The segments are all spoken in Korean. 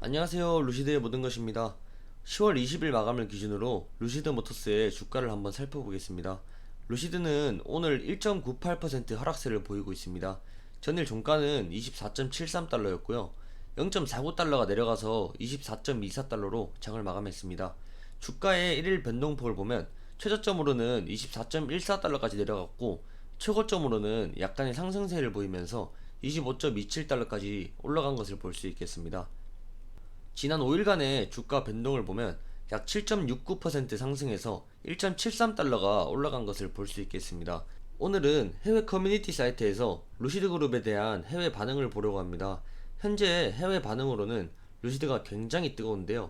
안녕하세요. 루시드의 모든 것입니다. 10월 20일 마감을 기준으로 루시드 모터스의 주가를 한번 살펴보겠습니다. 루시드는 오늘 1.98% 하락세를 보이고 있습니다. 전일 종가는 24.73달러였고요. 0.49달러가 내려가서 24.24달러로 장을 마감했습니다. 주가의 1일 변동폭을 보면 최저점으로는 24.14달러까지 내려갔고 최고점으로는 약간의 상승세를 보이면서 25.27달러까지 올라간 것을 볼 수 있겠습니다. 지난 5일간의 주가 변동을 보면 약 7.69% 상승해서 1.73달러가 올라간 것을 볼 수 있겠습니다. 오늘은 해외 커뮤니티 사이트에서 루시드 그룹에 대한 해외 반응을 보려고 합니다. 현재 해외 반응으로는 루시드가 굉장히 뜨거운데요.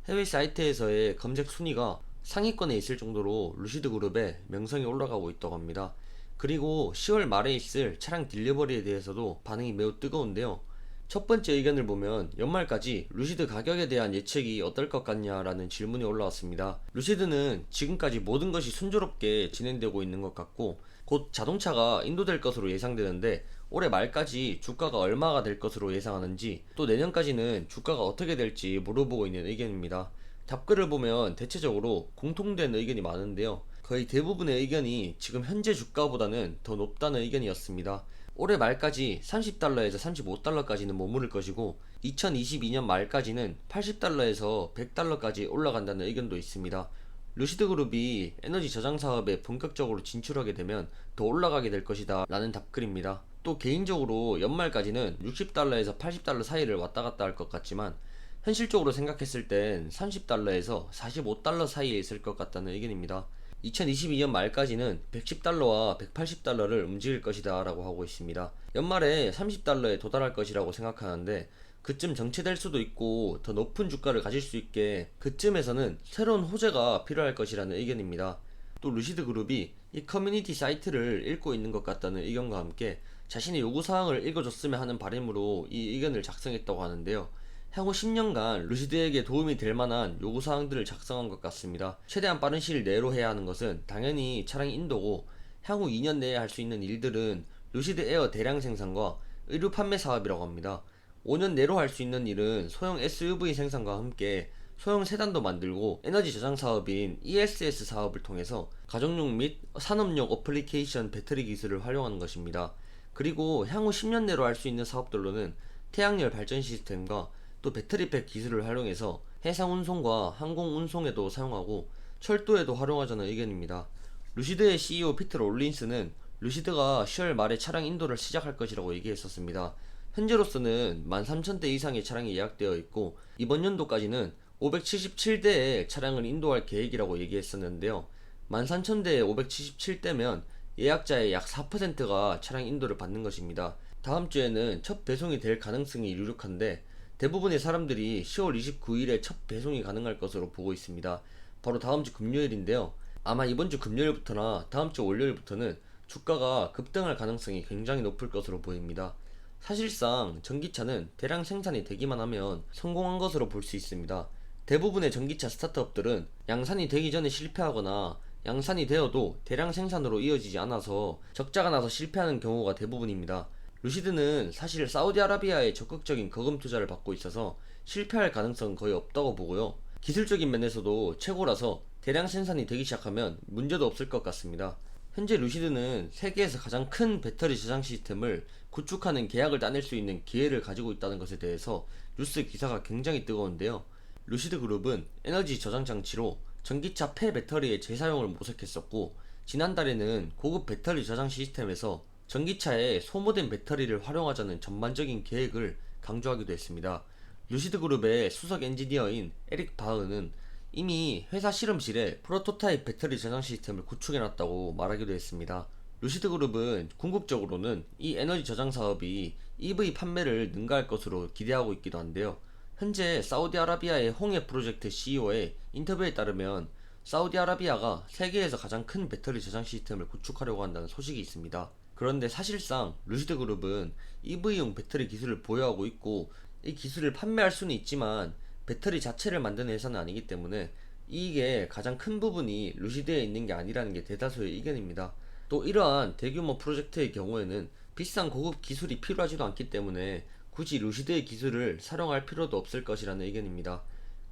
해외 사이트에서의 검색 순위가 상위권에 있을 정도로 루시드 그룹의 명성이 올라가고 있다고 합니다. 그리고 10월 말에 있을 차량 딜리버리에 대해서도 반응이 매우 뜨거운데요. 첫 번째 의견을 보면 연말까지 루시드 가격에 대한 예측이 어떨 것 같냐라는 질문이 올라왔습니다. 루시드는 지금까지 모든 것이 순조롭게 진행되고 있는 것 같고 곧 자동차가 인도될 것으로 예상되는데 올해 말까지 주가가 얼마가 될 것으로 예상하는지 또 내년까지는 주가가 어떻게 될지 물어보고 있는 의견입니다. 답글을 보면 대체적으로 공통된 의견이 많은데요. 거의 대부분의 의견이 지금 현재 주가보다는 더 높다는 의견이었습니다. 올해 말까지 30달러에서 35달러까지는 머무를 것이고 2022년 말까지는 80달러에서 100달러까지 올라간다는 의견도 있습니다. 루시드 그룹이 에너지 저장 사업에 본격적으로 진출하게 되면 더 올라가게 될 것이다 라는 답글입니다. 또 개인적으로 연말까지는 60달러에서 80달러 사이를 왔다 갔다 할 것 같지만 현실적으로 생각했을 땐 30달러에서 45달러 사이에 있을 것 같다는 의견입니다. 2022년 말까지는 110달러와 180달러를 움직일 것이다 라고 하고 있습니다. 연말에 30달러에 도달할 것이라고 생각하는데 그쯤 정체될 수도 있고 더 높은 주가를 가질 수 있게 그쯤에서는 새로운 호재가 필요할 것이라는 의견입니다. 또 루시드 그룹이 이 커뮤니티 사이트를 읽고 있는 것 같다는 의견과 함께 자신의 요구사항을 읽어줬으면 하는 바람으로 이 의견을 작성했다고 하는데요. 향후 10년간 루시드에게 도움이 될 만한 요구사항들을 작성한 것 같습니다. 최대한 빠른 시일 내로 해야 하는 것은 당연히 차량 인도고 향후 2년 내에 할 수 있는 일들은 루시드 에어 대량 생산과 의류 판매 사업이라고 합니다. 5년 내로 할 수 있는 일은 소형 SUV 생산과 함께 소형 세단도 만들고 에너지 저장 사업인 ESS 사업을 통해서 가정용 및 산업용 어플리케이션 배터리 기술을 활용하는 것입니다. 그리고 향후 10년 내로 할 수 있는 사업들로는 태양열 발전 시스템과 또 배터리팩 기술을 활용해서 해상 운송과 항공 운송에도 사용하고 철도에도 활용하자는 의견입니다. 루시드의 CEO 피터 롤린스는 루시드가 10월 말에 차량 인도를 시작할 것이라고 얘기했었습니다. 현재로서는 13,000대 이상의 차량이 예약되어 있고 이번 연도까지는 577대의 차량을 인도할 계획이라고 얘기했었는데요. 13,000대에 577대면 예약자의 약 4%가 차량 인도를 받는 것입니다. 다음 주에는 첫 배송이 될 가능성이 유력한데 대부분의 사람들이 10월 29일에 첫 배송이 가능할 것으로 보고 있습니다. 바로 다음 주 금요일인데요. 아마 이번 주 금요일부터나 다음 주 월요일부터는 주가가 급등할 가능성이 굉장히 높을 것으로 보입니다. 사실상 전기차는 대량 생산이 되기만 하면 성공한 것으로 볼 수 있습니다. 대부분의 전기차 스타트업들은 양산이 되기 전에 실패하거나 양산이 되어도 대량 생산으로 이어지지 않아서 적자가 나서 실패하는 경우가 대부분입니다. 루시드는 사실 사우디아라비아의 적극적인 거금 투자를 받고 있어서 실패할 가능성은 거의 없다고 보고요. 기술적인 면에서도 최고라서 대량 생산이 되기 시작하면 문제도 없을 것 같습니다. 현재 루시드는 세계에서 가장 큰 배터리 저장 시스템을 구축하는 계약을 따낼 수 있는 기회를 가지고 있다는 것에 대해서 뉴스 기사가 굉장히 뜨거운데요. 루시드 그룹은 에너지 저장 장치로 전기차 폐배터리의 재사용을 모색했었고 지난달에는 고급 배터리 저장 시스템에서 전기차에 소모된 배터리를 활용하자는 전반적인 계획을 강조하기도 했습니다. 루시드 그룹의 수석 엔지니어인 에릭 바흐는 이미 회사 실험실에 프로토타입 배터리 저장 시스템을 구축해놨다고 말하기도 했습니다. 루시드 그룹은 궁극적으로는 이 에너지 저장 사업이 EV 판매를 능가할 것으로 기대하고 있기도 한데요. 현재 사우디아라비아의 홍해 프로젝트 CEO의 인터뷰에 따르면 사우디아라비아가 세계에서 가장 큰 배터리 저장 시스템을 구축하려고 한다는 소식이 있습니다. 그런데 사실상 루시드 그룹은 EV용 배터리 기술을 보유하고 있고 이 기술을 판매할 수는 있지만 배터리 자체를 만드는 회사는 아니기 때문에 이익의 가장 큰 부분이 루시드에 있는 게 아니라는 게 대다수의 의견입니다. 또 이러한 대규모 프로젝트의 경우에는 비싼 고급 기술이 필요하지도 않기 때문에 굳이 루시드의 기술을 사용할 필요도 없을 것이라는 의견입니다.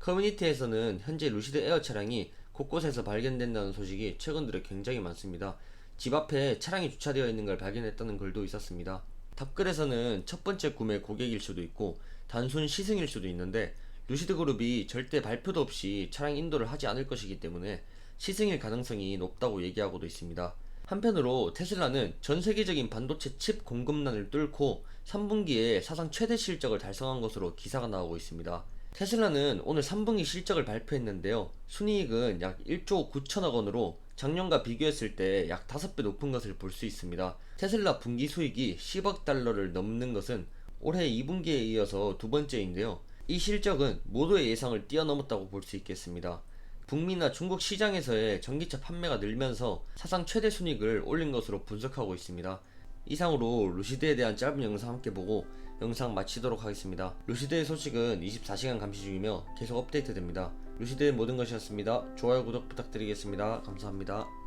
커뮤니티에서는 현재 루시드 에어 차량이 곳곳에서 발견된다는 소식이 최근 들어 굉장히 많습니다. 집 앞에 차량이 주차되어 있는 걸 발견했다는 글도 있었습니다. 답글에서는 첫 번째 구매 고객일 수도 있고 단순 시승일 수도 있는데, 루시드 그룹이 절대 발표도 없이 차량 인도를 하지 않을 것이기 때문에 시승일 가능성이 높다고 얘기하고도 있습니다. 한편으로 테슬라는 전 세계적인 반도체 칩 공급난을 뚫고 3분기에 사상 최대 실적을 달성한 것으로 기사가 나오고 있습니다. 테슬라는 오늘 3분기 실적을 발표했는데요. 순이익은 약 1조 9천억 원으로 작년과 비교했을 때 약 5배 높은 것을 볼 수 있습니다. 테슬라 분기 수익이 10억 달러를 넘는 것은 올해 2분기에 이어서 두 번째인데요. 이 실적은 모두의 예상을 뛰어넘었다고 볼 수 있겠습니다. 북미나 중국 시장에서의 전기차 판매가 늘면서 사상 최대 순이익을 올린 것으로 분석하고 있습니다. 이상으로 루시드에 대한 짧은 영상 함께 보고 영상 마치도록 하겠습니다. 루시드의 소식은 24시간 감시 중이며 계속 업데이트 됩니다. 루시드의 모든 것이었습니다. 좋아요 구독 부탁드리겠습니다. 감사합니다.